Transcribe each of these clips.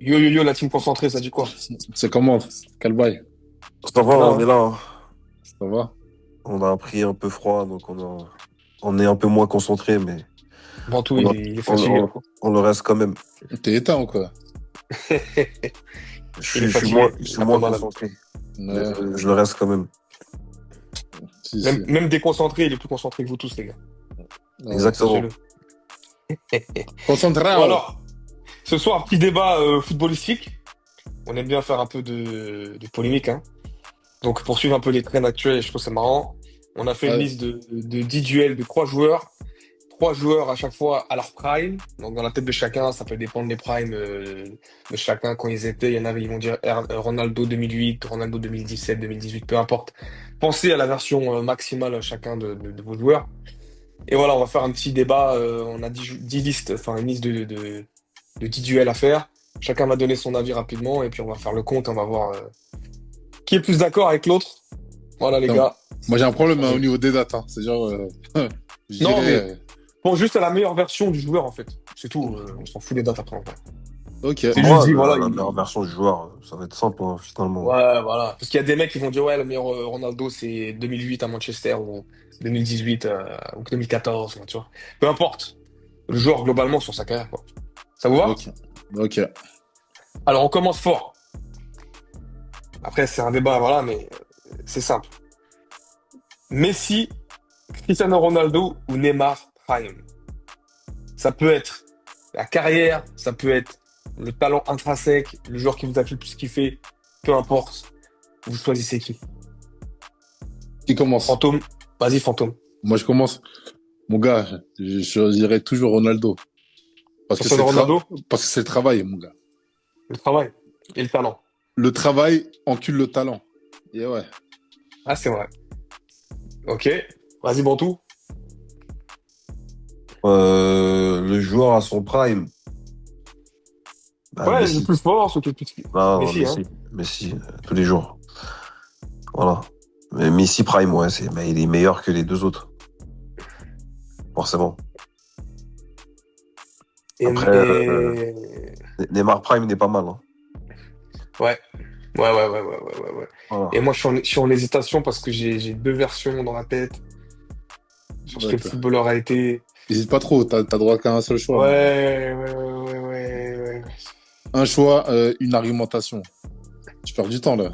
Yo yo yo, la team concentrée, ça dit quoi? C'est comment? Quel bail? Ça va, On est là, on hein. est là, hein. Ça va? On a un prix un peu froid, donc on est un peu moins concentré, mais Ventoux, on, il est on- fatigué, on- hein. on le reste quand même. T'es éteint ou quoi? Je Il est suis, je suis moins, fatigué, je il est suis un peu moins malade. concentré, mais Ouais, je le reste quand même. si, Même, si. même déconcentré, il est plus concentré que vous tous, les gars. Ouais. Sachez-le. Exactement. Bon Concentrao! alors, ce soir, petit débat footballistique. On aime bien faire un peu de polémique, hein. Donc, pour suivre un peu les trends actuels, je trouve ça marrant. On a fait une Ouais, liste de 10 duels de 3 joueurs. 3 joueurs à chaque fois à leur prime. Donc, dans la tête de chacun, ça peut dépendre des primes de chacun quand ils étaient. Il y en avait, ils vont dire Ronaldo 2008, Ronaldo 2017, 2018, peu importe. Pensez à la version maximale chacun de vos joueurs. Et voilà, on va faire un petit débat. On a 10 listes, enfin une liste de 10 duels à faire. Chacun va donner son avis rapidement et puis on va faire le compte. On va voir qui est plus d'accord avec l'autre. Voilà, les putain. gars. Moi, j'ai un On va problème faire au niveau des dates, hein. C'est genre, je Non, dirais, mais bon, juste à la meilleure version du joueur, en fait. C'est tout. On s'en fout des dates après, en vrai. ok. C'est juste Moi, dit, voilà. la meilleure version du joueur, ça va être simple, hein, finalement. Ouais, voilà. Parce qu'il y a des mecs qui vont dire, ouais, le meilleur Ronaldo, c'est 2008 à Manchester ou 2018 ou 2014, tu vois. Peu importe. Le joueur, globalement, sur sa carrière, quoi. Ça vous va? Ok. Ok. Alors, on commence fort. Après, c'est un débat, voilà, mais c'est simple. Messi, Cristiano Ronaldo ou Neymar Prime. Ça peut être la carrière, ça peut être le talent intrinsèque, le joueur qui vous a fait le plus kiffer, peu importe. Vous choisissez qui? Qui commence? Fantôme? Vas-y, Fantôme. Moi, je commence. Mon gars, je choisirais toujours Ronaldo. Parce que Cristiano Ronaldo, parce que c'est le travail, mon gars. le travail et le talent. Le travail encule le talent. Et ouais. Ah, c'est vrai. Ok. Vas-y, Bantou. Le joueur à son prime, bah, Ouais, le Messi. plus fort, celui qui est le plus... Non, Messi, hein. Messi. Messi, tous les jours. Voilà. Mais Messi prime, ouais, mais il est meilleur que les deux autres, forcément. Et, Après, et... Neymar prime n'est pas mal, hein. Ouais. Ouais. Voilà. Et moi, je suis en hésitation parce que j'ai deux versions dans la tête sur ce que le D'accord. footballeur a été. N'hésite pas trop, t'as droit qu'à un seul choix, mon gars. Ouais. Un choix, une argumentation. Tu perds du temps, là.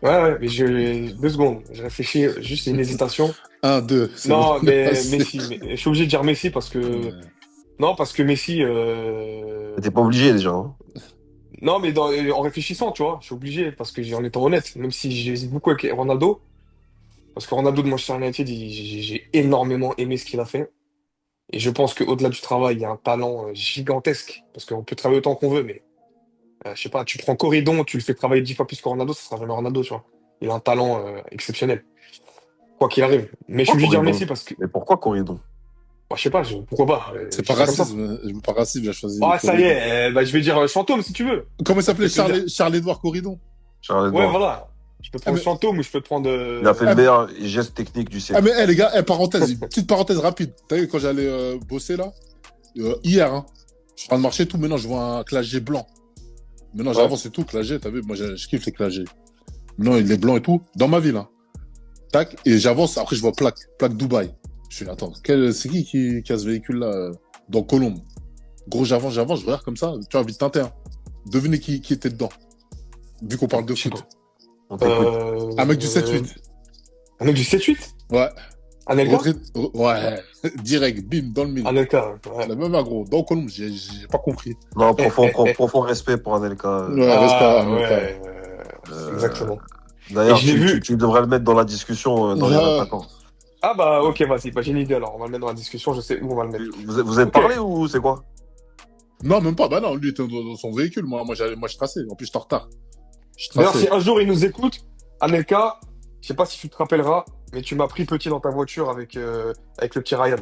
Ouais, mais 2 secondes. Je réfléchis, juste une hésitation. Un, deux, c'est bon, Non, on est mais passé. Messi. Je suis obligé de dire Messi parce que. Ouais. Non, parce que Messi. T'es pas obligé déjà, hein. Non, mais en réfléchissant, tu vois, je suis obligé parce que en étant honnête, même si j'hésite beaucoup avec Ronaldo, parce que Ronaldo de Manchester United, j'ai énormément aimé ce qu'il a fait. Et je pense qu'au-delà du travail, il y a un talent gigantesque. Parce qu'on peut travailler autant qu'on veut, mais je sais pas, tu prends Corridon, tu le fais travailler 10 fois plus que Ronaldo, ça sera jamais Ronaldo, tu vois. Il a un talent exceptionnel, quoi qu'il arrive. Mais je suis Pourquoi obligé de dire Corridon? Messi parce que, Mais pourquoi Corridon? bah, je sais pas, pourquoi pas, C'est pas je dis ça comme ça. racisme, pas raciste, j'ai choisi Ah, ça y Corridon. est, bah, je vais dire Fantôme si tu veux. Comment il Ça me s'appelait? fait plaisir. Charles-Édouard Corridon? Ouais, Charles-Edouard. voilà. Je peux Ah, prendre mais, Fantôme ou je peux te prendre. Il a fait le meilleur geste technique du siècle. les gars, parenthèse, une petite parenthèse rapide. T'as vu, quand j'allais bosser, là, hier, hein, je suis en train de marcher tout, maintenant je vois un clagé blanc. Maintenant Ouais. j'avance et tout, clagé, t'as vu, moi je kiffe les clagés. Maintenant il est blanc et tout, dans ma ville, hein. Tac, et j'avance, après je vois plaque Dubaï. Je suis, attends, c'est qui a ce véhicule-là dans Colombe? Gros, j'avance, je regarde comme ça, tu vois, vite teinté, hein. Devinez qui était dedans, vu qu'on parle de Je sais foot. pas. On t'écoute. Un mec du 7-8. Un mec du 7-8? Ouais. Anelka? Ouais. Direct, bim, dans le mille. Anelka, ouais. La même agro, dans Colombe, j'ai pas compris. Non, profond respect pour Anelka. Ouais, respect à Ah Anelka. ouais, Euh, exactement. Et D'ailleurs, je l'ai vu. tu devrais le mettre dans la discussion dans les Ouais. attaquants. Ah bah ok, vas-y, bah, j'ai une idée alors. On va le mettre dans la discussion, je sais où on va le mettre. Vous êtes Ok. parlé ou c'est quoi? Non, même pas. Bah non, lui était dans son véhicule. Moi, je traçais. En plus, j'étais en retard. Je D'ailleurs, si traçais. un jour il nous écoute, Anelka, je sais pas si tu te rappelleras, mais tu m'as pris petit dans ta voiture avec le petit Ryan.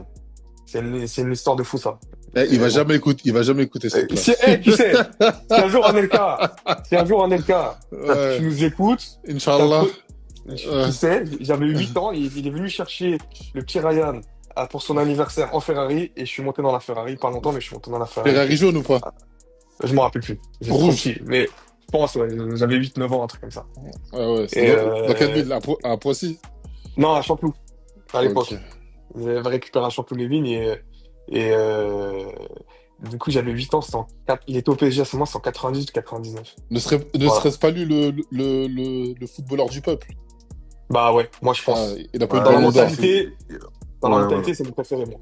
C'est une histoire de fou ça. Il va Bon. jamais écouter, ce Si, clash. tu sais, si un jour Anelka, tu Ouais. nous écoutes, t'as Inch'Allah. peu- tu sais, j'avais 8 ans, il est venu chercher le petit Ryan pour son anniversaire en Ferrari et je suis monté dans la Ferrari, pas longtemps, mais je suis monté dans la Ferrari. Ferrari jaune ou pas? Je m'en rappelle plus. J'étais trop Rouge. petit. Mais je pense, ouais, j'avais 8-9 ans, un truc comme ça. Ah ouais, Et c'était dans quelle ville? À Poissy? non, à Chanteloup, à Ok. l'époque. J'avais récupéré un Chanteloup-les-Vignes et du coup, j'avais 8 ans, il était au PSG à ce moment, c'est en 98 ou 99. Ne Voilà. serait-ce pas lui le footballeur du peuple? Bah ouais, moi je Ah, pense. il a pas eu le Ouais, Dans la ballon d'or. mentalité, dans la ouais, ouais. mentalité, c'est mon préféré, moi.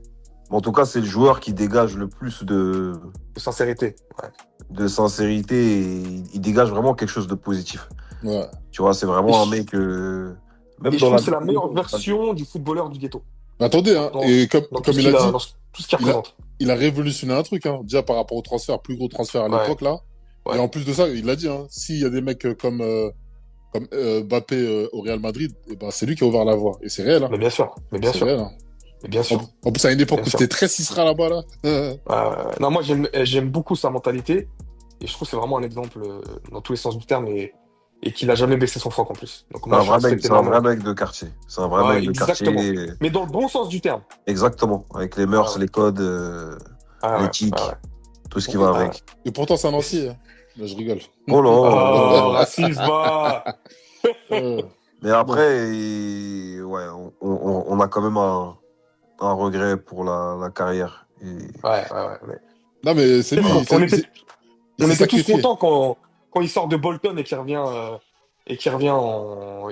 En tout cas, c'est le joueur qui dégage le plus De sincérité. Ouais. de sincérité et il dégage vraiment quelque chose de positif. Ouais. Tu vois, c'est Et vraiment un je, mec, et même je dans trouve la que c'est la meilleure version du footballeur du ghetto. Mais attendez, hein, Dans, et dans tout comme ce il a qu'il a, dit, dans tout ce qu'il il a, représente. il a révolutionné un truc, hein, déjà par rapport au transfert, plus gros transfert à Ouais, l'époque, là. Et ouais. en plus de ça, il l'a dit, hein, s'il y a des mecs comme Mbappé au Real Madrid, et ben, c'est lui qui a ouvert la voie. Et c'est réel, hein. Mais bien sûr, mais bien C'est sûr, réel, hein. mais bien En, sûr, en plus, à une époque bien où sûr. c'était très Cisra là-bas, là. Non, moi j'aime beaucoup sa mentalité et je trouve que c'est vraiment un exemple dans tous les sens du terme et qu'il a jamais baissé son froc en plus. Donc moi je respecte c'est un vrai énormément. mec de quartier. C'est un vrai Ouais, mec de quartier. exactement. Mais dans le bon sens du terme. Exactement. Avec les Ah mœurs, ouais, les codes, ah ouais, ah l'éthique, ouais, tout ce qui va Et, ah ouais. avec. et pourtant, c'est un ancien, hein. Là, je rigole. Oh là, Oh, racisme, va. Euh, mais bon. après, ouais, on a quand même un regret pour la carrière. Et Ouais, ouais, ouais. Non, mais c'est lui, il On s'est était tous sacrifié. contents quand il sort de Bolton et qu'il revient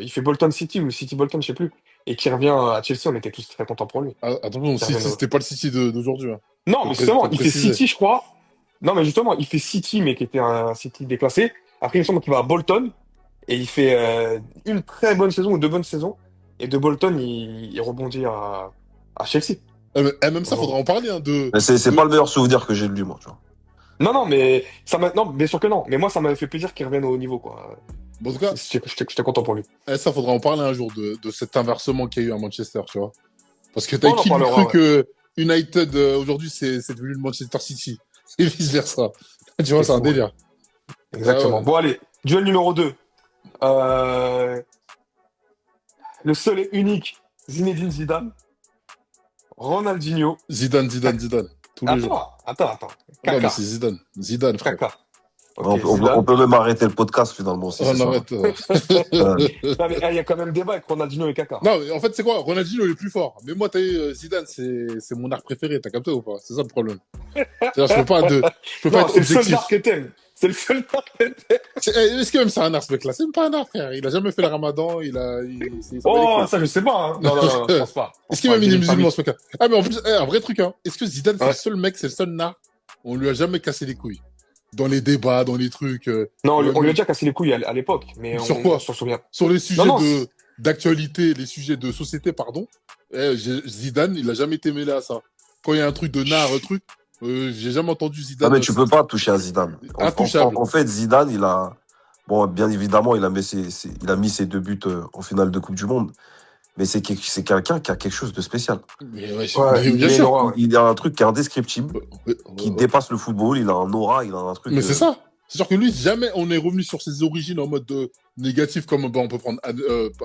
il fait Bolton City ou City Bolton, je sais plus, et qu'il revient à Chelsea. On était tous très contents pour lui. Ah, attention, Qu'il revienne C'était pas le City d'aujourd'hui, hein. Non, mais Faut justement, il fait préciser. City, je crois. Non, mais justement, il fait City, mais qui était un City déclassé. Après, il me semble qu'il va à Bolton et il fait une très bonne saison ou deux bonnes saisons. Et de Bolton, il rebondit à Chelsea Même ça, faudra aujourd'hui. en parler, hein, mais c'est de... pas le meilleur souvenir que j'ai de lui, moi, tu vois. Non, non, mais non, bien sûr que non. Mais moi, ça m'avait fait plaisir qu'il revienne au haut niveau, quoi. Bon, en tout cas, J'étais content pour lui. ça, faudra en parler un jour de cet inversement qu'il y a eu à Manchester, tu vois. Parce que Bon, t'as on en qui lui parlera, cru ouais. que United, aujourd'hui, c'est devenu le Manchester City. Et vice-versa. Tu vois, C'est c'est un fou, ouais. délire. Ah Exactement. ouais. Bon, allez, duel numéro 2. Euh, le seul et unique Zinedine Zidane, Ronaldinho. Zidane. Tous les jours. Attends. Non, mais Kaka. c'est Zidane. Zidane, frère. Kaka. Ok, On Zidane. peut même arrêter le podcast, finalement, si c'est On ça. arrête. Ouais. Non, mais il y a quand même débat avec Ronaldinho et Kaka. Non, mais en fait, c'est quoi? Ronaldinho, il est plus fort. Mais moi, t'as eu Zidane, c'est mon art préféré. T'as capté ou pas? C'est ça le problème. C'est-à-dire, je peux pas Non, être c'est le seul objectif. art que t'aimes. C'est le seul art que t'aimes. Est-ce que même c'est un art, ce mec-là? C'est même pas un art, frère. Il a jamais fait le ramadan. Il s'en bat les Oh, couilles. ça, je sais pas. Hein. Non, je pense pas. Je Est-ce pense qu'il pas. même Il il vient est d'une famille. musulman, ce mec-là? Ah, mais en plus, un vrai truc, hein. Est-ce que Zidane, c'est le Ouais. seul mec, c'est le seul nard? On lui a jamais cassé les couilles. Dans les débats, dans les trucs. Non, On on lui a lui- déjà cassé les couilles à l'époque, mais Sur on quoi? s'en souvient. Sur les Non, sujets non, d'actualité, les sujets de société, pardon. Zidane, il a jamais été mêlé à ça. Quand il y a un truc de nard, un truc, j'ai jamais entendu Non, mais Zidane. tu peux pas toucher à Zidane. Intouchable. En fait, Zidane, bon, bien évidemment, il a mis ses deux buts en finale de Coupe du Monde. Mais c'est quelqu'un qui a quelque chose de spécial. Mais, ouais, ouais, mais bien il est sûr. noir, ouais. Il a un truc qui est indescriptible, qui Ouais. dépasse le football. Il a un aura, il a un truc. Mais c'est ça. C'est sûr que lui, jamais on est revenu sur ses origines en mode négatif, comme on peut prendre.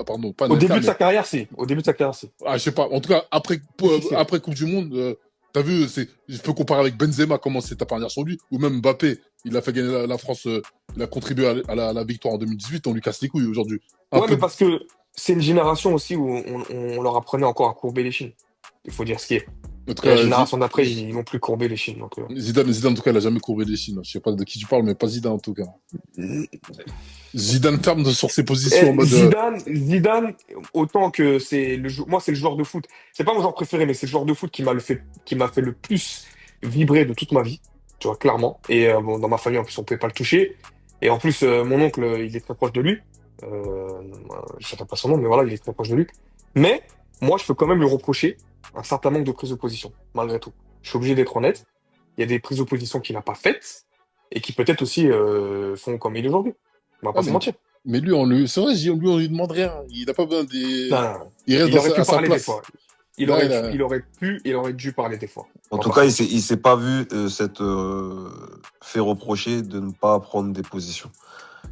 Pardon, pas Au Anelka, début de mais. sa carrière, si. Au début de sa carrière, si. Ah, je sais pas. En tout cas, Si, si. après Coupe du Monde, t'as vu, je peux comparer avec Benzema, comment c'est tapé sur lui, ou même Mbappé. Il a fait gagner la France, il a contribué à la victoire en 2018, on lui casse les couilles aujourd'hui. Un Ouais, peu. mais parce que c'est une génération aussi où on leur apprenait encore à courber les chines. Il faut dire ce qui est. En tout Et la cas, génération d'après, ils vont plus courber les chines. Donc, Zidane, en tout cas, il a jamais courbé les chines. Je sais pas de qui tu parles, mais pas Zidane, en tout cas. Zidane ferme sur ses positions en mode. Zidane, autant que moi, c'est le joueur de foot. C'est pas mon joueur préféré, mais c'est le joueur de foot qui m'a fait le plus vibrer de toute ma vie. Tu vois, clairement. Et bon, dans ma famille, en plus, on pouvait pas le toucher. Et en plus, mon oncle, il est très proche de lui. Je ne sais pas son nom, mais voilà, il est très proche de lui. Mais moi, je peux quand même lui reprocher un certain manque de prise de position, malgré tout. Je suis obligé d'être honnête. Il y a des prises de position qu'il n'a pas faites et qui peut-être aussi font comme il est aujourd'hui. On va Ah, pas se mentir. mais c'est vrai, lui, on lui demande rien. Il a pas besoin des. Non, non, non. Il reste Il aurait pu à sa parler des place. fois. Là, il a- Il aurait dû parler des fois. En On va tout pas cas, se mentir. il s'est pas vu s'être fait reprocher de ne pas prendre des positions.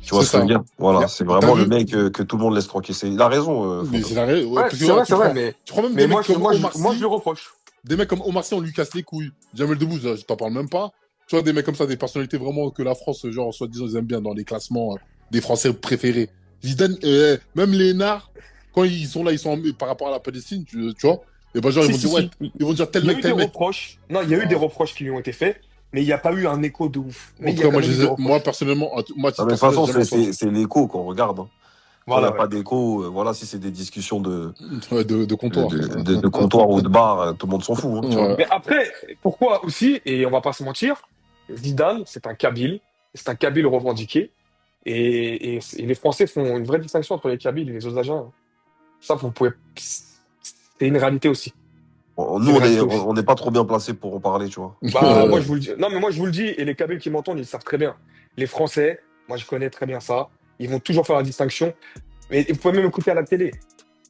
Tu vois C'est ce que je ça. veux dire? Voilà, c'est T'as vraiment le vu? mec que tout le monde laisse tranquille. Il a raison, Mais Fanta. c'est la ouais, Ouais, parce que là, c'est vrai, tu prends même mais des mecs comme Omar moi, je Sy. lui reproche. Des mecs comme Omar Sy, on lui casse les couilles. Jamel Debbouze, je t'en parle même pas. Tu vois, des mecs comme ça, des personnalités vraiment que la France, genre, soi-disant, ils aiment bien dans les classements des Français préférés. Zidane, même les Nards, quand ils sont là, par rapport à la Palestine, tu vois, et ben genre, ils Si, vont si, dire, ouais, si. ils vont dire Il y a eu des tel mec. reproches. Non, il y a eu des Ah. reproches qui lui ont été faits, mais il n'y a pas eu un écho de ouf. En Mais il tout y a cas, quand même eu des moi, reproches. personnellement, moi, à Non, titre mais de toute personnel, façon, j'ai jamais entendu. c'est l'écho qu'on regarde, hein. Quand il n'y a Voilà, ouais. pas d'écho, voilà, si c'est des discussions Ouais, de comptoir. de comptoir ou de bar, tout le monde s'en fout, hein, tu vois. Ouais. Mais après, pourquoi aussi, et on va pas se mentir, Zidane, c'est un Kabyle revendiqué, et les Français font une vraie distinction entre les Kabyles et les autres Algériens. Ça, vous pouvez, c'est une réalité aussi. Nous, C'est une réalité aussi. on n'est pas trop bien placé pour en parler, tu vois. Bah, moi, je vous le dis. Non, mais moi, je vous le dis, et les Kabyles qui m'entendent, ils savent très bien. Les Français, moi, je connais très bien ça. Ils vont toujours faire la distinction. Mais vous pouvez même écouter à la télé.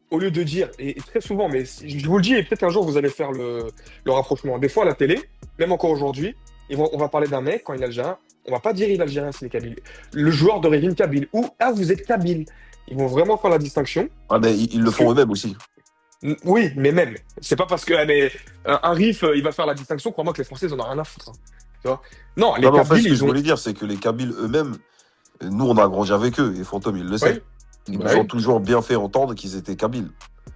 Au lieu de dire, et très souvent, mais je vous le dis, et peut-être un jour, vous allez faire le rapprochement. Des fois, à la télé, même encore aujourd'hui, on va parler d'un mec, quand il est algérien, on va pas dire il est algérien, c'est les Kabyles. Le joueur d'origine Kabyle. Ou, ah, vous êtes Kabyle. Ils vont vraiment faire la distinction. Ah, mais ils le Parce font que, eux-mêmes aussi. oui, mais même. C'est pas parce que mais, un RIF, il va faire la distinction, crois-moi que les Français, ils en ont rien à foutre, hein. Tu vois? Non, les Non, mais en fait, ce Kabyles, que je ils ont. voulais dire, c'est que les Kabyles eux-mêmes, nous, on a grandi avec eux, et Fantôme, il le Oui, sait. Ils Bah nous ont oui. toujours bien fait entendre qu'ils étaient Kabyles.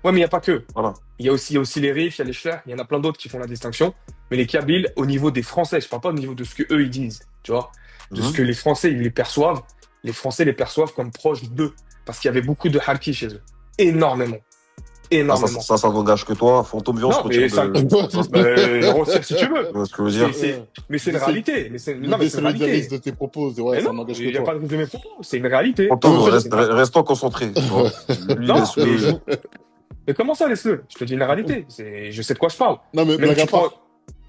Ouais, mais il n'y a pas que. Voilà. Il y a aussi les RIF, il y a les Schlers, il y en a plein d'autres qui font la distinction. Mais les Kabyles, au niveau des Français, je parle pas au niveau de ce que eux ils disent, tu vois, de ce Mhm. que les Français ils les perçoivent. Les Français les perçoivent comme proches d'eux, parce qu'il y avait beaucoup de Harki chez eux, énormément, Ah, énormément. ça n'engage que toi. Fantôme, viens, on se Non, retire mais ça, de. retire si tu veux. Tu vois ce que je veux dire? Mais c'est une Je réalité. me Non, mais c'est une désolidarise réalité. de tes propos. Ouais, Mais ça non, n'engage il que n'y a toi. pas de risque de mes propos. C'est une réalité. Non, Fantôme, mais en fait, C'est une réalité. restons concentrés, tu vois. Lui, Non, mais laisse-le. mais comment ça, laisse-le? Je te dis une réalité. Je sais de quoi je parle. non, mais Même blague à tu prends, part.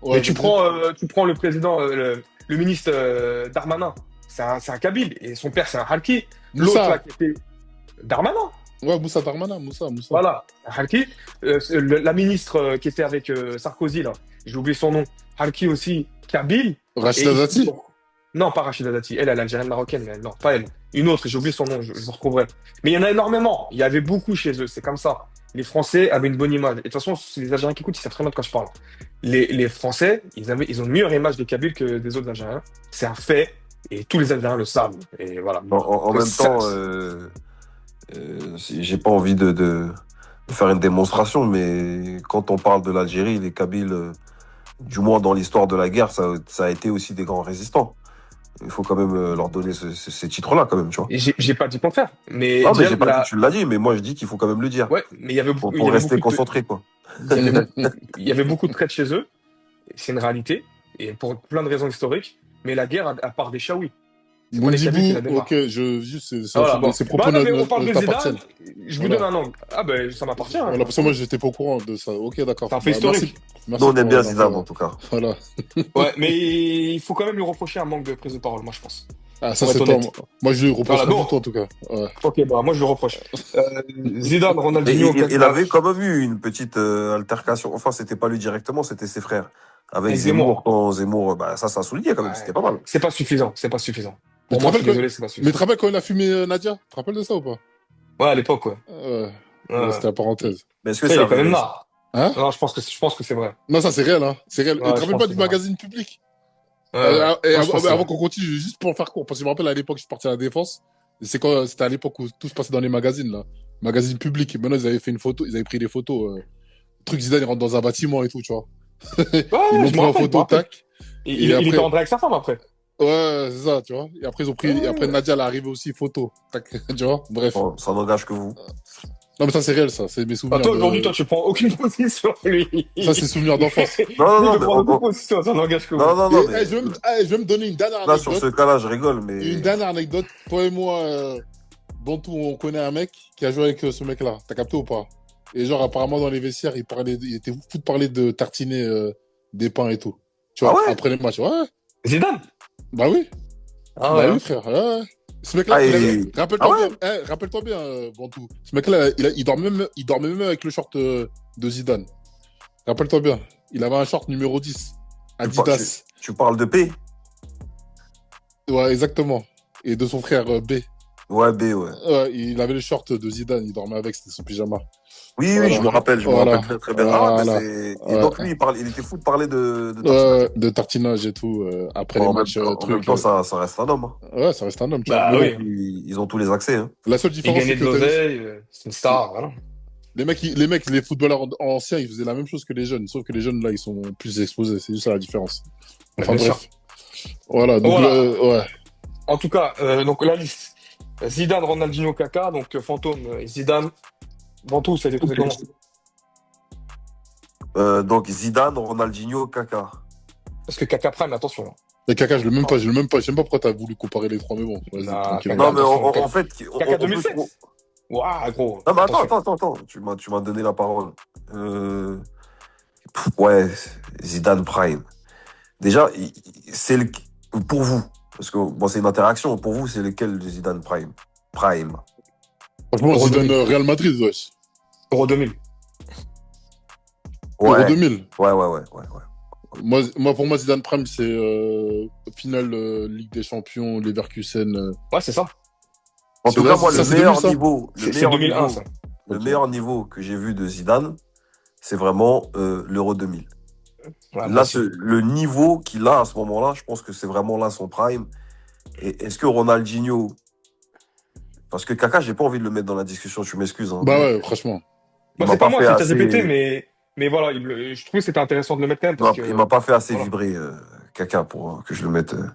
Ouais, mais vas-y. tu prends le président, le ministre Darmanin. C'est un Kabyle et son père, c'est un Halki. L'autre, là, Moussa. qui était Darmanin. Ouais, Moussa Darmanin. Moussa. Voilà, un Halki. La ministre qui était avec Sarkozy, là, j'ai oublié son nom. Halki aussi, Kabyle. Et Rachida Dati. non, pas Rachida Dati. Elle est algérienne marocaine. Mais non, pas elle. Une autre, j'ai oublié son nom, je le retrouverai. Mais il y en a énormément. Il y avait beaucoup chez eux, c'est comme ça. Les Français avaient une bonne image. Et de toute façon, les Algériens qui écoutent, ils savent très bien de quoi je parle. Les Français, ils ont une meilleure image des Kabyles que des autres Algériens. C'est un fait. Et tous les Algériens le savent. Et voilà. En Que même ça- temps, j'ai pas envie de faire une démonstration, mais quand on parle de l'Algérie, les Kabyles, du moins dans l'histoire de la guerre, ça a été aussi des grands résistants. Il faut quand même leur donner ces titres-là, quand même, tu vois. j'ai pas dit le contraire. Mais Non, mais déjà, j'ai pas dit que tu l'as dit, mais moi je dis qu'il faut quand même le dire. ouais, mais il y Pour avait rester beaucoup de, concentré, quoi. il y avait, il y avait beaucoup de traite chez eux. C'est une réalité. Et pour plein de raisons historiques. Mais la guerre, à part des Chaouis. C'est pas les Kabyles qui Moundibou, la démarrent. ok, Ah, voilà, bon. ces Bah propos non, mais on parle de t'appartiennent. Zidane. Je vous Voilà. donne un angle. Ah, ben, ça m'appartient, hein. Voilà, parce que moi, j'étais pas au courant de ça. Ok, d'accord. C'est un fait Bah, historique. merci Nous, on aime pour bien l'info. Zidane, en tout cas. Voilà. Ouais, mais il faut quand même lui reprocher un manque de prise de parole, moi, je pense. Ah, ça, Pour c'est être toi. honnête. Moi, je lui reproche Voilà, pas bon. du tout, en tout cas. Ouais. Ok, bah, moi, je lui reproche. Zidane, Et Ronaldinho, il avait quand même eu une petite altercation. Enfin, c'était pas lui directement, c'était ses frères. Avec Avec Zemmour, Zemmour. quand Zemmour, bah, ça a souligné quand même, Ouais. c'était pas mal. C'est pas suffisant, c'est pas suffisant. Mais Pour tu moi, te je suis rappelles désolé, c'est pas mais tu suffisant. te rappelles quand il a fumé Nadia? Tu te rappelles de ça ou pas? Ouais, à l'époque, ouais. Ouais. Ouais. C'était la parenthèse. Mais est-ce que Ça, il c'est est quand même avéré? là. Hein? Non, je pense que c'est vrai. Non, ça, c'est réel, hein. C'est réel. Et Ouais, tu te je rappelles pense pas que du c'est vrai. magazine public? Ouais, ouais. Et Moi, je pense que c'est avant vrai. qu'on continue, juste pour faire court, parce que je me rappelle à l'époque, je suis parti à la Défense. Et c'est quand, c'était à l'époque où tout se passait dans les magazines, là. Magazine public. Maintenant, ils avaient fait une photo, ils avaient pris des photos, truc Zidane, il rentre dans un bâtiment et tout, tu vois. Ouais, Ils l'ont je me pris en rappelle, je me photo, rappelle. tac. Et Et il était après, rentré avec sa femme après. ouais, c'est ça, tu vois. Et après, ils ont pris, et après, Nadia, elle est arrivée aussi, photo. Tac, tu vois. Bref. Bon, ça n'engage que vous. Non, mais ça, c'est réel, ça. C'est mes Ah, souvenirs toi, aujourd'hui, de, toi, tu prends aucune position sur lui. ça, c'est souvenirs d'enfance. Non, Lui, non, il mais prend aucune position, ça n'engage que vous. non, Et, mais je vais me donner une dernière là, sur anecdote. ce cas-là, je rigole, mais Une dernière anecdote. Toi et moi, Bantou, on connaît un mec qui a joué avec ce mec-là. T'as capté ou pas? Et genre, apparemment, dans les vestiaires, il était fou de parler de tartiner des pains et tout. Tu vois, Ah ouais? après les matchs. Ouais. Zidane? Bah oui. Ah Bah ouais. oui, frère. Ouais. Ce mec-là, Ah, rappelle-toi ah ouais? bien, rappelle-toi bien, Bantou. Ce mec-là, il dormait même avec le short de Zidane. Rappelle-toi bien. Il avait un short numéro 10. Adidas. Tu parles de P? Ouais, exactement. Et de son frère B. Ouais, B, ouais. Il avait le short de Zidane, il dormait avec, c'était son pyjama. Oui, oui, Voilà. je me Voilà. rappelle très très bien. Ah, mais Voilà. c'est. Et Ouais. donc lui, il était fou de parler de Tartina. De tartinage et tout, après Bon, les matchs en même trucs. temps, ça reste un homme, hein. Ouais, ça reste un homme, tu vois. Bah Mais bon, oui, Ils ont tous les accès, hein. la seule il différence, c'est gagnait que de l'oseille, c'est une star, voilà. les footballeurs anciens, ils faisaient la même chose que les jeunes, sauf que les jeunes, là, ils sont plus exposés. C'est juste ça la différence. Bah, Enfin bien sûr. bref. Voilà, donc Voilà. ouais. En tout cas, donc la liste. Zidane, Ronaldinho, Kaka, donc Fantôme et Zidane. Ventoux, ça a été trouvé comment? Donc Zidane, Ronaldinho, Kaka. Parce que Kaka Prime, attention, hein. Et Kaka, je l'aime même pas. Je sais même pas pourquoi t'as voulu comparer les trois, mais bon, vas-y, Non, tranquille. Kaka, Non, mais attention, en fait, Kaka on peut 2007. Waouh, gros, Non, mais attention. attends. Tu m'as donné la parole. Ouais, Zidane Prime. Déjà, pour vous, parce que bon, c'est une interaction, pour vous, c'est lequel de Zidane Prime? Prime. Franchement, Euro Zidane 2000. Real Madrid, wesh. Euro 2000. Euro Ouais, 2000. ouais. Pour moi, Zidane Prime, c'est finale Ligue des Champions, Leverkusen. Ouais, c'est ça. En tout cas, moi, ça, c'est 2000, ça C'est 2001, ça. le Ok. meilleur niveau que j'ai vu de Zidane, c'est vraiment l'Euro 2000. Ouais, moi Là, aussi. le niveau qu'il a à ce moment-là, je pense que c'est vraiment là son prime. Et est-ce que Ronaldinho, parce que Kaka, j'ai pas envie de le mettre dans la discussion, tu m'excuses, hein, Bah mais ouais, franchement. il Bah, m'a c'est pas pas moi, fait c'est ChatGPT, assez, mais voilà, je trouvais que c'était intéressant de le mettre quand même parce il que, m'a pas fait assez voilà. vibrer, Kaka, pour que je le mette dans Moi,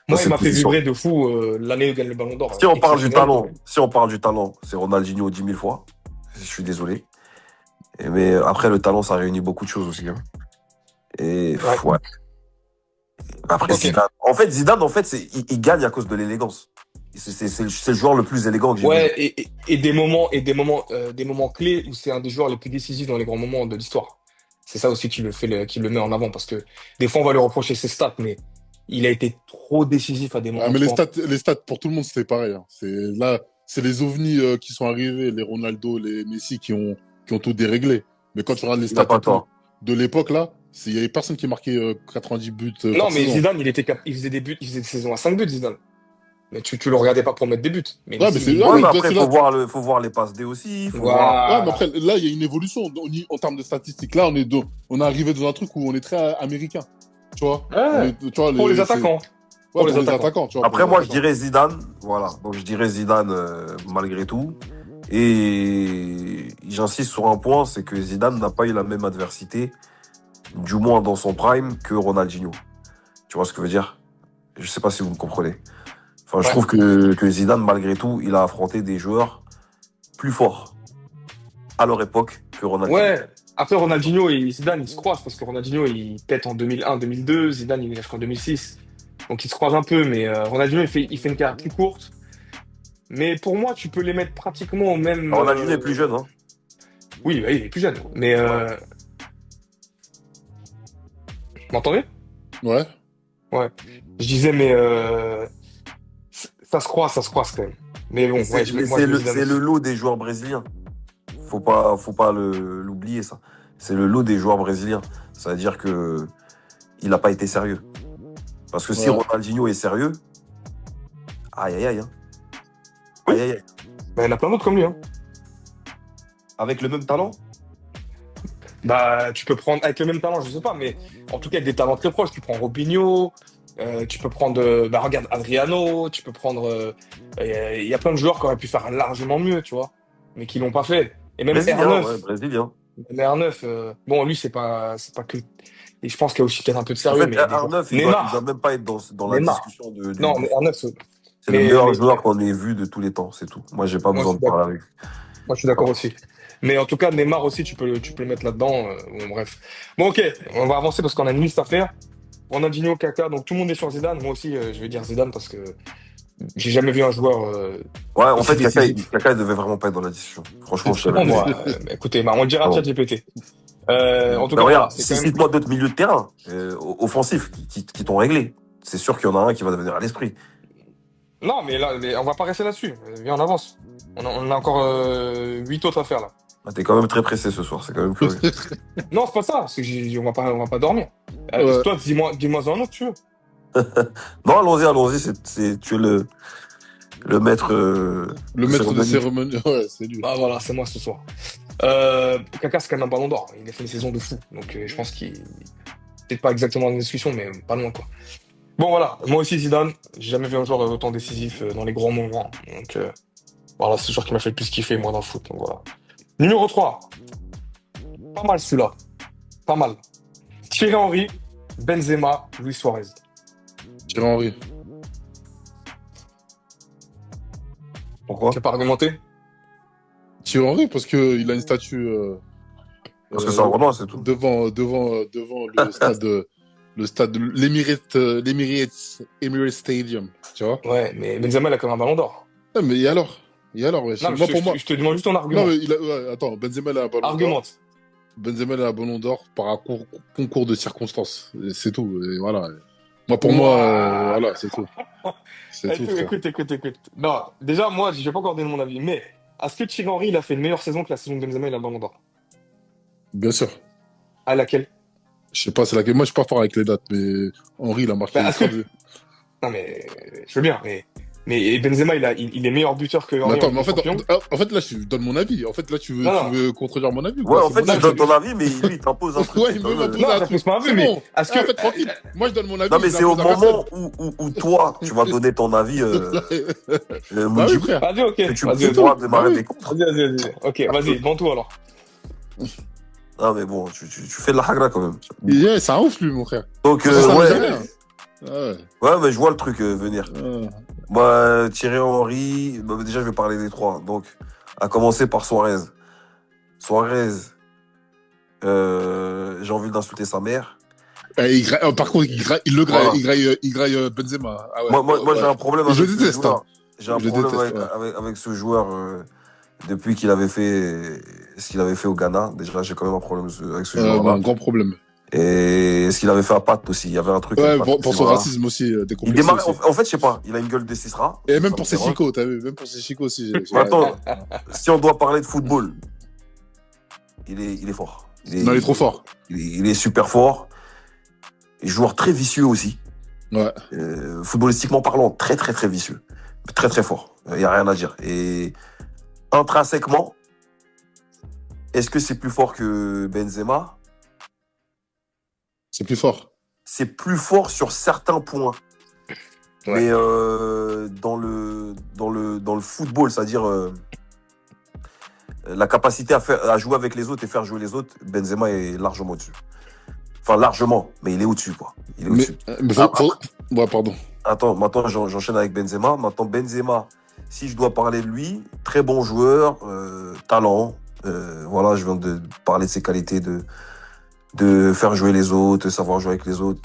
il cette m'a fait position. vibrer de fou l'année où il gagne le Ballon d'Or. Si on parle du Exceptionnel. talent, c'est Ronaldinho 10 000 fois. Je suis désolé. Mais après, le talent, ça réunit beaucoup de choses aussi, hein. Et Ouais. ouais. Après, Ok. Zidane, il gagne à cause de l'élégance. C'est le joueur le plus élégant que j'ai vu. Ouais, et des moments clés où c'est un des joueurs les plus décisifs dans les grands moments de l'histoire. C'est ça aussi qui le met en avant parce que des fois on va lui reprocher ses stats, mais il a été trop décisif à des Ah, moments mais trop importants. les stats pour tout le monde, c'était pareil, hein. C'est les ovnis qui sont arrivés, les Ronaldo, les Messi qui ont tout déréglé. Mais quand tu regardes les Il n'a stats pas et tout, tort. de l'époque, là, il y avait personne qui marquait 90 buts Non, par mais saison. Zidane, il faisait des buts, il faisait des saisons à 5 buts, Zidane. Mais tu le regardais pas pour mettre des buts. Mais Ouais, mais il Ouais, mais mais là, après, c'est là. faut voir les passes D aussi. Ouais, mais Voilà. après, là, il y a une évolution en termes de statistiques. Là, on est arrivé dans un truc où on est très américain. Tu vois? Ouais. Tu vois, Pour les attaquants. ouais, Pour les pour les attaquants. attaquants, tu vois. Pour Après, les moi, je attaquants. dirais Zidane. Voilà. Donc, je dirais Zidane malgré tout. Et j'insiste sur un point, c'est que Zidane n'a pas eu la même adversité, du moins dans son prime, que Ronaldinho. Tu vois ce que je veux dire? Je sais pas si vous me comprenez. Enfin, je Ouais. trouve que Zidane, malgré tout, il a affronté des joueurs plus forts à leur époque que Ronaldinho. Ouais. Après, Ronaldinho et Zidane, ils se croisent parce que Ronaldinho, il pète en 2001, 2002. Zidane, il est jusqu'en 2006. Donc, ils se croisent un peu. Mais Ronaldinho, il fait une carrière plus courte. Mais pour moi, tu peux les mettre pratiquement au même. Ronaldinho est plus jeune, hein. Oui, il est plus jeune. Mais. Vous m'entendez? Ouais. Ouais. Je disais, mais. Ça se croise quand même. Mais bon, ouais, moi, je mets Zidane C'est le aussi. lot des joueurs brésiliens. Faut pas l'oublier, ça. C'est le lot des joueurs brésiliens. Ça veut dire que il n'a pas été sérieux. Parce que si Ouais. Ronaldinho est sérieux, aïe aïe aïe, hein. Aïe aïe aïe. Bah, il y en a plein d'autres comme lui, hein. Avec le même talent? Bah, tu peux prendre avec le même talent, je sais pas, mais en tout cas avec des talents très proches. Tu prends Robinho, tu peux prendre, bah regarde Adriano, tu peux prendre, il y a plein de joueurs qui auraient pu faire largement mieux, tu vois, mais qui l'ont pas fait. Et même Brésilien, R9, ouais, brésilien. même R9, bon lui c'est pas que, et je pense qu'il y a aussi peut-être un peu de En sérieux, fait, mais il y a des joueurs. R9, il doit Neymar, même pas être dans la Neymar. discussion Non, mais R9, c'est le meilleur mais joueur qu'on ait vu de tous les temps, c'est tout. Moi, j'ai pas moi je besoin suis de d'accord. parler avec. Moi je suis d'accord aussi. Mais en tout cas Neymar aussi tu peux le mettre là-dedans. Bon, bref. Bon ok, on va avancer parce qu'on a une liste à faire. Ronaldinho, Kaka, donc tout le monde est sur Zidane. Moi aussi, je vais dire Zidane parce que j'ai jamais vu un joueur Ouais, en aussi fait, décisif. Kaka, il devait vraiment pas être dans la discussion. Franchement, je savais. Bon, moi, écoutez, bah, on le dira à Bon. ChatGPT. En tout Ben cas, voilà, regarde, c'est quand même. cite-moi d'autres milieux de terrain offensifs qui t'ont réglé. C'est sûr qu'il y en a un qui va devenir à l'esprit. Non, mais là, on va pas rester là-dessus. Viens, on avance. On a encore 8 autres à faire là. Ah, t'es quand même très pressé ce soir, c'est quand même curieux. Non, c'est pas ça, c'est que on va pas dormir. Ouais. Toi, dis-moi un autre, tu veux. Non, allons-y, tu es Le maître. Le maître de cérémonie, ouais, c'est lui. Ah voilà, c'est moi ce soir. Kaka, c'est quand même un ballon d'or. Il a fait une saison de fou. Donc je pense qu'il. Peut-être pas exactement dans la discussion, mais pas loin, quoi. Bon, voilà. Moi aussi, Zidane. J'ai jamais vu un joueur autant décisif dans les grands moments. Donc voilà, c'est le joueur qui m'a fait le plus kiffer, moi, dans le foot. Donc voilà. Numéro 3. Pas mal celui-là. Pas mal. Thierry Henry, Benzema, Luis Suarez. Thierry Henry. Pourquoi? Tu peux pas argumenter? Thierry Henry, parce qu'il a une statue Parce que c'est un Renoir, c'est tout. devant le stade de l'Emirates Stadium, tu vois. Ouais, mais Benzema, il a quand même un ballon d'or. Ouais, mais et alors? Ouais. Non, mais Moi, pour moi. je te demande juste ton argument. Non, mais ouais, attends, Benzema, il a un ballon d'or. Argumente. Benzema, il a un ballon d'or par un concours de circonstances. Et c'est tout. Et voilà. Moi, pour moi, voilà, c'est tout. C'est tout, frère. Écoute. Non, déjà, moi, je vais pas encore donner mon avis, mais est-ce que Thierry Henry, il a fait une meilleure saison que la saison de Benzema, il a un ballon d'or? Bien sûr. À laquelle? Je sais pas, c'est laquelle. Moi, je suis pas fort avec les dates, mais Henry, il a marqué. Bah, non, mais je veux bien, mais Benzema, il est meilleur buteur que Mais Henry attends, mais champion. en fait, là, je donne mon avis. En fait, là, tu Non. veux contredire mon avis ou Ouais, quoi? en fait, tu donnes ton avis, mais lui, il t'impose un truc. Ouais, il me m'impose Non, un ça truc. pose pas un peu, C'est mais bon. est-ce que. En fait, tranquille. Moi, je donne mon avis. Non, mais il c'est au impose à personne. moment où toi, tu vas donner ton avis, Bah oui, Moujib, frère. Vas-y, ok. que tu as Vas-y, le droit de Bah démarrer oui. des comptes. vas-y. Ok, vas-y, devant tout alors. Ah, mais bon, tu fais de la hagra quand même. Yeah, c'est un ouf, lui, mon frère. Donc, Ça me dit ouais. rien. Ouais. Ouais, mais je vois le truc venir. Ouais. Moi, Thierry Henry, bah, déjà, je vais parler des trois. Donc, à commencer par Suarez. Suarez, j'ai envie d'insulter sa mère. Par contre, il le graille, Voilà. il graille Benzema. Ah ouais. Moi, Ouais. j'ai un problème Je avec ce déteste, joueur. hein. J'ai un Je problème déteste, ouais. avec ce joueur depuis qu'il avait fait ce qu'il avait fait au Ghana. Déjà, j'ai quand même un problème avec ce joueur-là. Un grand problème. Et ce qu'il avait fait à Pat aussi. Il y avait un truc. Ouais, avec Pat pour aussi, son voilà. racisme aussi, Il décomplexé démarrait. aussi. En fait, je sais pas. Il a une gueule de Cicera. Et même Ça pour me ses dérange. chicots, t'as vu? Même pour ses chicots aussi. Mais attends, si on doit parler de football, il est fort. Non, il est trop fort. Il est super fort. Joueur très vicieux aussi. Ouais. Footballistiquement parlant, très très très vicieux. Très très fort. Il n'y a rien à dire. Et intrinsèquement, est-ce que c'est plus fort que Benzema? C'est plus fort. C'est plus fort sur certains points. Ouais. Mais dans le football, c'est-à-dire la capacité à jouer avec les autres et faire jouer les autres, Benzema est largement au-dessus. Enfin, largement, mais il est au-dessus, quoi. Il est au-dessus. Mais ouais, pardon. Attends, maintenant j'enchaîne avec Benzema. Maintenant, Benzema, si je dois parler de lui, très bon joueur, talent. Voilà, je viens de parler de ses qualités de faire jouer les autres, savoir jouer avec les autres,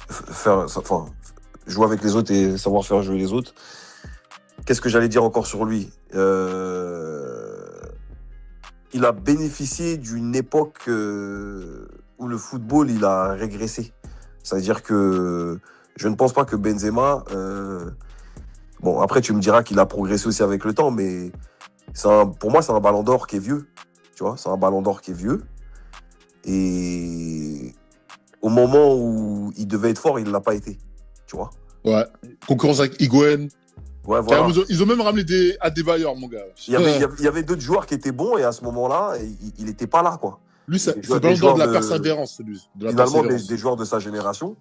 jouer avec les autres et savoir faire jouer les autres. Qu'est-ce que j'allais dire encore sur lui? Il a bénéficié d'une époque où le football, il a régressé. C'est-à-dire que je ne pense pas que Benzema... Bon, après, tu me diras qu'il a progressé aussi avec le temps, mais pour moi, c'est un ballon d'or qui est vieux. Tu vois, c'est un ballon d'or qui est vieux. Et au moment où il devait être fort, il ne l'a pas été. Tu vois? Ouais. Concurrence avec Higuaín. Ouais, voilà. Ils ont même ramené des Adebayor, mon gars. Il y avait d'autres joueurs qui étaient bons et à ce moment-là, il n'était pas là, quoi. Lui, c'est Des le ballon d'or de la joueurs persévérance, lui. De la Finalement, persévérance. des joueurs de sa génération.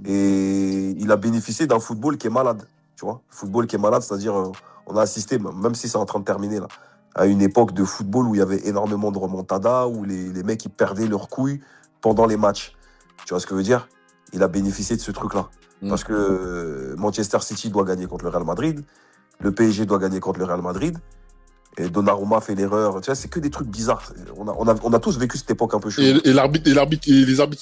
Et il a bénéficié d'un football qui est malade. Tu vois, football qui est malade, c'est-à-dire, on a assisté, même si c'est en train de terminer là, à une époque de football où il y avait énormément de remontada, où les mecs ils perdaient leurs couilles pendant les matchs. Tu vois ce que je veux dire? Il a bénéficié de ce truc-là. Parce que Manchester City doit gagner contre le Real Madrid, le PSG doit gagner contre le Real Madrid, et Donnarumma fait l'erreur. Tu vois, c'est que des trucs bizarres. On a tous vécu cette époque un peu chelou. Et les arbitres,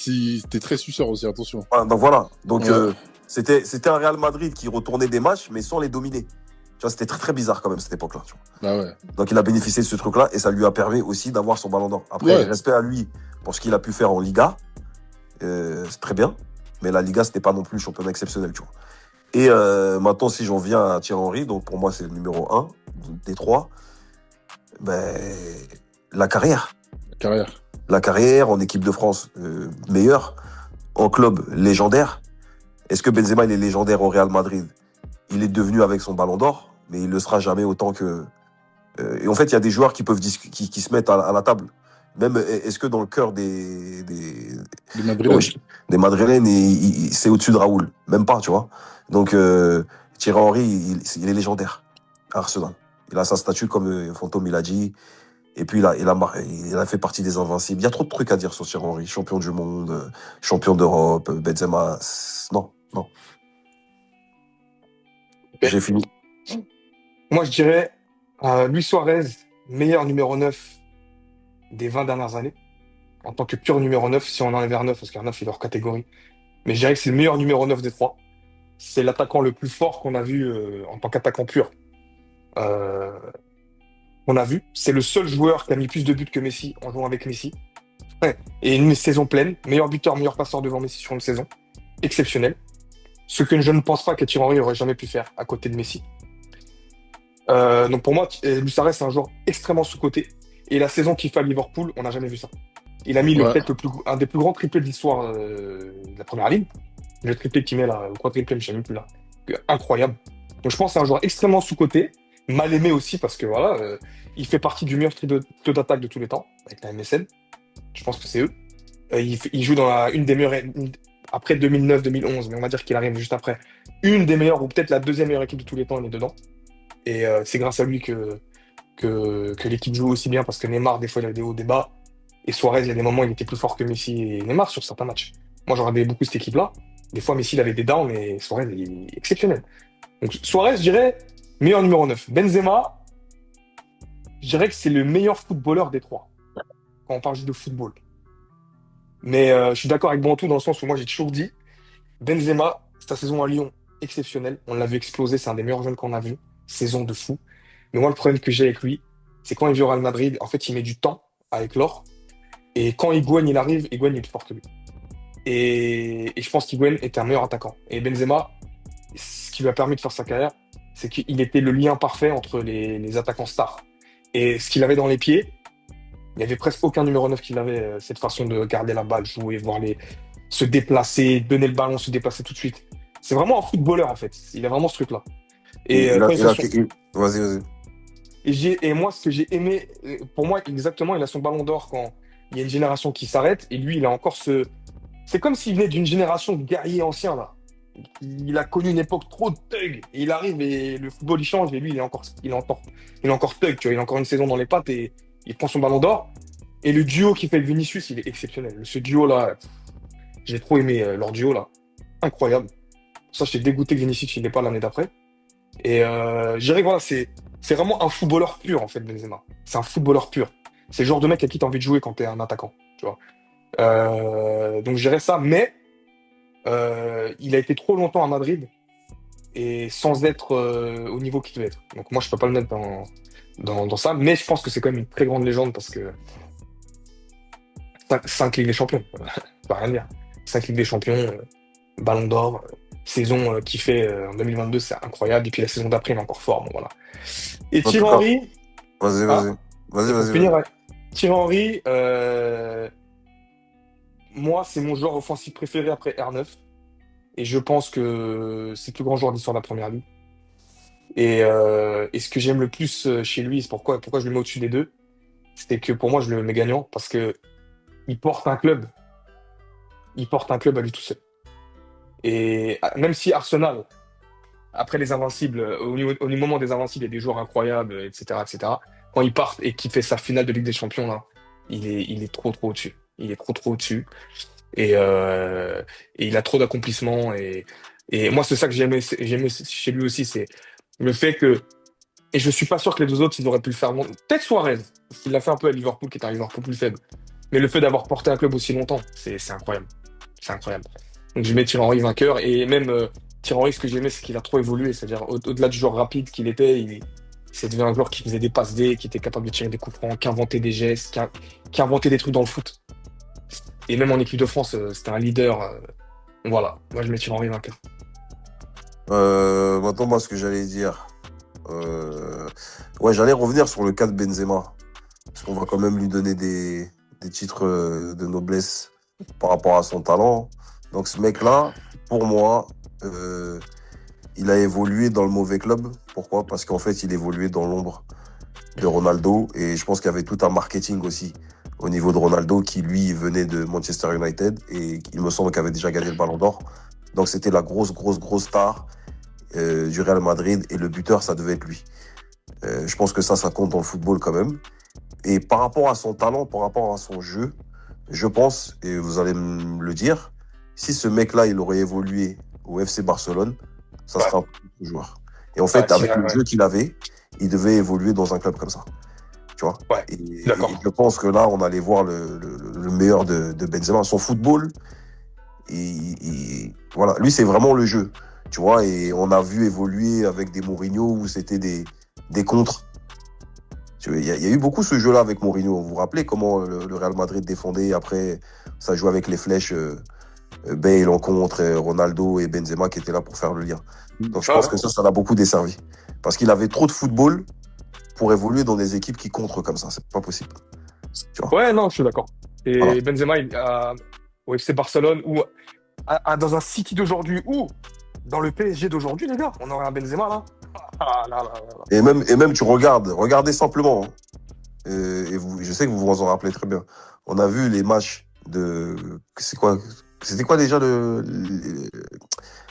ils étaient très suceurs aussi, attention. Ah, donc voilà. Donc Ouais. c'était un Real Madrid qui retournait des matchs, mais sans les dominer. Tu vois, c'était très très bizarre quand même cette époque-là. Tu vois. Bah ouais. Donc il a bénéficié de ce truc-là et ça lui a permis aussi d'avoir son ballon d'or. Après, Ouais. respect à lui pour ce qu'il a pu faire en Liga, c'est très bien. Mais la Liga, c'était pas non plus le championnat exceptionnel, tu vois. Et maintenant, si j'en viens à Thierry Henry, donc pour moi, c'est le numéro 1 des trois, ben, la carrière. Carrière. La carrière en équipe de France, meilleure. En club, légendaire. Est-ce que Benzema, il est légendaire au Real Madrid? Il est devenu avec son ballon d'or. mais il le sera jamais autant que. Et en fait, il y a des joueurs qui peuvent qui se mettent à la table. Même, est-ce que dans le cœur Du Madrid. des Madrilènes, c'est au-dessus de Raoul? Même pas, tu vois. Donc, Thierry Henry, il est légendaire à Arsenal. Il a sa statue, comme Fantôme, il a dit. Et puis, il a fait partie des invincibles. Il y a trop de trucs à dire sur Thierry Henry. Champion du monde, champion d'Europe, Benzema. Non, non. J'ai fini. Moi, je dirais Luis Suarez, meilleur numéro 9 des 20 dernières années, en tant que pur numéro 9, si on enlève R9, parce qu'R9, il est hors catégorie. Mais je dirais que c'est le meilleur numéro 9 des trois. C'est l'attaquant le plus fort qu'on a vu en tant qu'attaquant pur. Euh, qu'on a vu. C'est le seul joueur qui a mis plus de buts que Messi en jouant avec Messi. Ouais. Et une saison pleine. Meilleur buteur, meilleur passeur devant Messi sur une saison. Exceptionnel. Ce que je ne pense pas que Thierry Henry aurait jamais pu faire à côté de Messi. Donc pour moi, Luis Suarez, c'est un joueur extrêmement sous-coté. Et la saison qu'il fait à Liverpool, on n'a jamais vu ça. Il a mis Ouais. peut-être un des plus grands triplés de l'histoire de la première ligne. Le triplé qu'il met là, ou quoi triplé, je ne sais même plus là. Incroyable. Donc je pense que c'est un joueur extrêmement sous-coté, mal aimé aussi parce que voilà, il fait partie du meilleur trio d'attaque de tous les temps, avec la MSN. Je pense que c'est eux. Il joue dans une des meilleures, après 2009-2011, mais on va dire qu'il arrive juste après. Une des meilleures, ou peut-être la deuxième meilleure équipe de tous les temps, il est dedans. Et c'est grâce à lui que l'équipe joue aussi bien parce que Neymar, des fois, il a des hauts, des bas. Et Suarez, il y a des moments, il était plus fort que Messi et Neymar sur certains matchs. Moi, j'en regardais beaucoup cette équipe-là. Des fois, Messi, il avait des downs, mais Suarez, il est exceptionnel. Donc, Suarez, je dirais, meilleur numéro 9. Benzema, je dirais que c'est le meilleur footballeur des trois, quand on parle juste de football. Mais je suis d'accord avec Bantou dans le sens où moi, j'ai toujours dit, Benzema, sa saison à Lyon, exceptionnelle. On l'a vu exploser, c'est un des meilleurs jeunes qu'on a vu. Saison de fou. Mais moi, le problème que j'ai avec lui, c'est quand il vient au Real Madrid, en fait, il met du temps à éclore. Et quand Higuaín, il arrive, Higuaín est plus fort que lui. Et je pense qu'Higuaín était un meilleur attaquant. Et Benzema, ce qui lui a permis de faire sa carrière, c'est qu'il était le lien parfait entre les attaquants stars. Et ce qu'il avait dans les pieds, il n'y avait presque aucun numéro 9 qui avait cette façon de garder la balle, jouer, se déplacer, donner le ballon, se déplacer tout de suite. C'est vraiment un footballeur, en fait. Il a vraiment ce truc-là. Et quand ils sont sur... Vas-y, vas-y. Et moi, ce que j'ai aimé, pour moi, exactement, il a son ballon d'or quand il y a une génération qui s'arrête. Et lui, il a encore ce. C'est comme s'il venait d'une génération de guerriers anciens, là. Il a connu une époque trop de thug. Et il arrive et le football, il change. Et lui, il est encore thug, tu vois. Il a encore une saison dans les pattes et il prend son ballon d'or. Et le duo qui fait le Vinicius, il est exceptionnel. Ce duo-là, j'ai trop aimé leur duo, là. Incroyable. Pour ça, j'étais dégoûté que Vinicius, il n'est pas l'année d'après. Et je dirais que voilà, c'est vraiment un footballeur pur, en fait, Benzema. C'est un footballeur pur. C'est le genre de mec à qui tu as envie de jouer quand tu es un attaquant, tu vois. Donc je dirais ça, mais il a été trop longtemps à Madrid et sans être au niveau qu'il devait être. Donc moi, je peux pas le mettre dans ça, mais je pense que c'est quand même une très grande légende parce que 5 Ligues des Champions, pas rien dire. 5 Ligues des Champions, Ballon d'Or, saison qu'il fait en 2022, c'est incroyable. Et puis la saison d'après, il est encore fort. Bon, voilà. Et En Thierry tout cas, Henry, vas-y, ah, vas-y. Vas-y, et pour vas-y, finir, vas-y. ouais. Thierry Henry, moi, c'est mon joueur offensif préféré après R9. Et je pense que c'est le plus grand joueur d'histoire de la Première Ligue. Et ce que j'aime le plus chez lui, c'est pourquoi je le mets au-dessus des deux, c'est que pour moi, je le mets gagnant parce que il porte un club. Il porte un club à lui tout seul. Et même si Arsenal, après les Invincibles, au moment des Invincibles, il y a des joueurs incroyables, etc., etc. Quand il part et qu'il fait sa finale de Ligue des Champions, là, il est trop, trop au-dessus. Il est trop, trop au-dessus. Et, euh, et il a trop d'accomplissements. Et moi, c'est ça que j'aimais chez lui aussi, c'est le fait que, et je suis pas sûr que les deux autres, ils auraient pu le faire. Peut-être Suarez, parce qu'il l'a fait un peu à Liverpool, qui est un Liverpool plus faible. Mais le fait d'avoir porté un club aussi longtemps, c'est incroyable. C'est incroyable. Donc je mets Thierry Henry vainqueur. Et même Thierry Henry, ce que j'aimais, c'est qu'il a trop évolué. C'est-à-dire, au-delà du joueur rapide qu'il était, c'est devenu un joueur qui faisait des passes D, qui était capable de tirer des coups francs, qui inventait des gestes, qui inventait des trucs dans le foot. Et même en équipe de France, c'était un leader. Voilà, moi je mets Thierry Henry vainqueur. Maintenant, moi, ce que j'allais dire. Ouais, j'allais revenir sur le cas de Benzema. Parce qu'on va quand même lui donner des titres de noblesse par rapport à son talent. Donc, ce mec-là, pour moi, il a évolué dans le mauvais club. Pourquoi? Parce qu'en fait, il évoluait dans l'ombre de Ronaldo. Et je pense qu'il y avait tout un marketing aussi au niveau de Ronaldo qui, lui, venait de Manchester United. Et il me semble qu'il avait déjà gagné le Ballon d'Or. Donc, c'était la grosse star du Real Madrid. Et le buteur, ça devait être lui. Je pense que ça compte dans le football quand même. Et par rapport à son talent, par rapport à son jeu, je pense, et vous allez me le dire, si ce mec-là, il aurait évolué au FC Barcelone, ça serait un joueur. Et en fait, avec le jeu qu'il avait, il devait évoluer dans un club comme ça. Tu vois? Ouais, et d'accord. je pense que là, on allait voir le meilleur de Benzema. Son football, voilà, lui, c'est vraiment le jeu. Tu vois, et on a vu évoluer avec des Mourinho où c'était des contres. Il y a eu beaucoup ce jeu-là avec Mourinho. Vous vous rappelez comment le Real Madrid défendait, après ça jouait avec les flèches, Bale en contre, Ronaldo et Benzema qui étaient là pour faire le lien. Donc je pense que ça l'a beaucoup desservi. Parce qu'il avait trop de football pour évoluer dans des équipes qui contrent comme ça. C'est pas possible. Tu vois? Ouais, non, je suis d'accord. Et Voilà. Benzema, au FC Barcelone, ou dans un City d'aujourd'hui, ou dans le PSG d'aujourd'hui, les gars, on aurait un Benzema là. Ah, là, là, là, là. Et même tu regardez simplement. Hein. Je sais que vous vous en rappelez très bien. On a vu les matchs c'était quoi déjà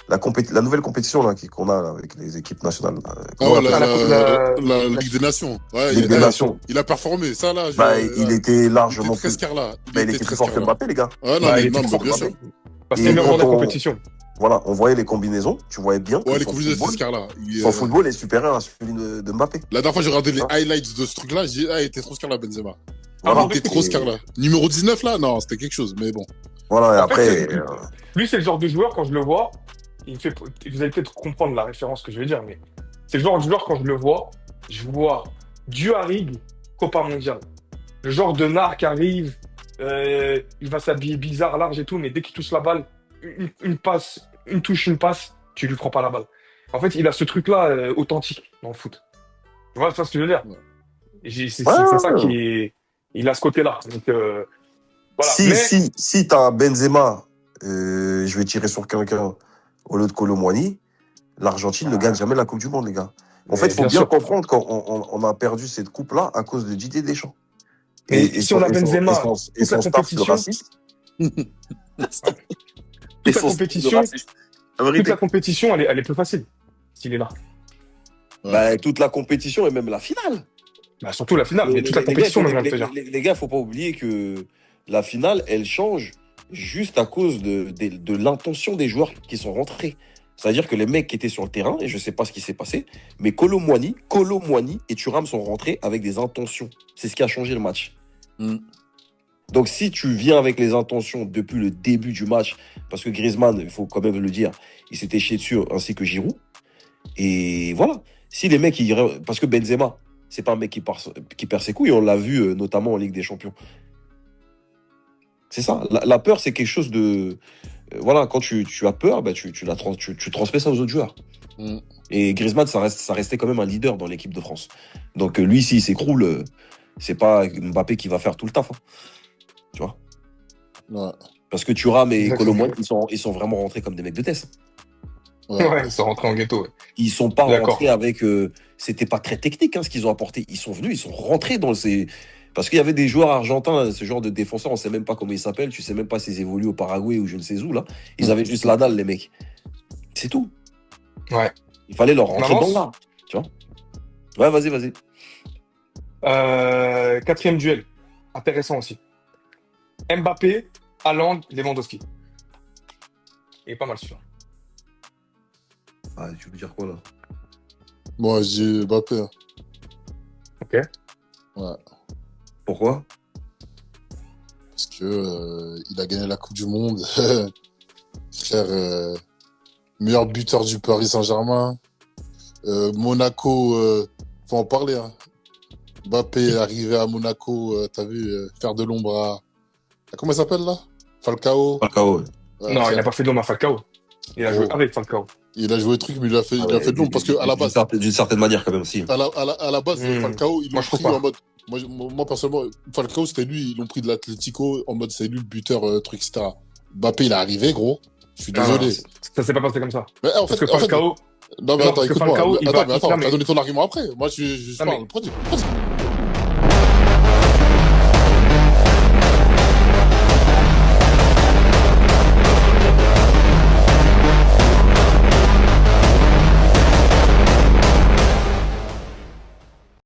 la nouvelle compétition là, qu'on a là, avec les équipes nationales. Là. Ah ouais, la Ligue des Nations. Ouais, Ligue des Nations. Il a performé. Ça, là, il était largement très scarlat. Il était plus fort que Mbappé, les gars. Ouais, il était non, fort, bien sûr. Parce qu'il est meilleur dans la compétition. Voilà, on voyait les combinaisons, tu voyais bien que les combinaisons, c'est scarlat. Son football est supérieur à celui de Mbappé. La dernière fois, j'ai regardé les highlights de ce truc-là, j'ai dit, il était trop scarlat, Benzema. Voilà. Il était trop scarlat. Numéro 19, là, non, c'était quelque chose, mais bon. Voilà, et après. Fait, lui, c'est le genre de joueur, quand je le vois, vous allez peut-être comprendre la référence que je vais dire, mais c'est le genre de joueur, quand je vois Duharig, Copa Mondial. Le genre de nard qui arrive, il va s'habiller bizarre, large et tout, mais dès qu'il touche la balle, une passe, une passe, tu lui prends pas la balle. En fait, il a ce truc-là authentique dans le foot. Tu vois ce que je veux dire? C'est ça qui est... Il a ce côté-là. Donc, voilà. Si t'as un Benzema, je vais tirer sur quelqu'un au lieu de Colomboigny, l'Argentine ne gagne jamais la Coupe du Monde, les gars. En fait, il faut bien comprendre qu'on a perdu cette coupe-là à cause de Didier Deschamps. Et si on a Benzema, et son staff de raciste. Toute la compétition, elle est plus facile s'il est là. Bah, toute la compétition et même la finale. Bah, surtout la finale, mais toute la compétition, même, je veux dire. Les gars, faut pas oublier que la finale, elle change juste à cause de l'intention des joueurs qui sont rentrés. C'est-à-dire que les mecs qui étaient sur le terrain, et je sais pas ce qui s'est passé, mais Colomboigny et Thuram sont rentrés avec des intentions. C'est ce qui a changé le match. Donc, si tu viens avec les intentions depuis le début du match, parce que Griezmann, il faut quand même le dire, il s'était chié dessus, ainsi que Giroud. Et voilà. Si les mecs, parce que Benzema, c'est pas un mec qui perd ses couilles, on l'a vu notamment en Ligue des Champions. C'est ça. La peur, c'est quelque chose de... voilà, quand tu as peur, bah, tu transmets ça aux autres joueurs. Et Griezmann, ça restait quand même un leader dans l'équipe de France. Donc lui, s'il s'écroule, c'est pas Mbappé qui va faire tout le taf. Hein. Tu vois? Ouais. Parce que Thuram et Colomboigny, ils sont vraiment rentrés comme des mecs de test. Ouais, ils sont rentrés en ghetto. Ouais. Ils sont pas rentrés avec... c'était pas très technique ce qu'ils ont apporté. Ils sont venus, ils sont rentrés dans ces... Parce qu'il y avait des joueurs argentins, ce genre de défenseurs, on sait même pas comment ils s'appellent, tu sais même pas s'ils évoluent au Paraguay ou je ne sais où, là. Ils avaient juste la dalle, les mecs. C'est tout. Ouais. Il fallait leur rentrer dans là. Tu vois? Ouais, vas-y. Quatrième duel. Intéressant aussi. Mbappé, Haaland, Lewandowski. Il est pas mal sûr. Ah, tu veux dire quoi, là? Moi, j'ai Mbappé. Ok. Ouais. Pourquoi? Parce que il a gagné la Coupe du Monde. Frère, meilleur buteur du Paris Saint-Germain. Monaco, faut en parler. Hein. Mbappé est arrivé à Monaco, t'as vu, faire de l'ombre à... Comment il s'appelle là? Falcao. Falcao, ouais. Non, il n'a pas fait de l'ombre à Falcao. Il a joué avec Falcao. Il a joué le truc, mais il a fait de l'ombre parce que à la base... D'une certaine manière, quand même, aussi. À la base, Falcao, ils l'ont pris en mode... Moi, personnellement, Falcao, c'était lui, ils l'ont pris de l'Atlético en mode c'est lui le buteur, truc, etc. Mbappé, il est arrivé, gros. Je suis désolé. Ça s'est pas passé comme ça. Mais, Parce que Falcao, Non, mais Non, attends, parce que écoute-moi. Falcao, il Attends, va. mais attends, Non, t'as mais, donné ton argument après. Moi, je non, parle. mais Pourquoi tu-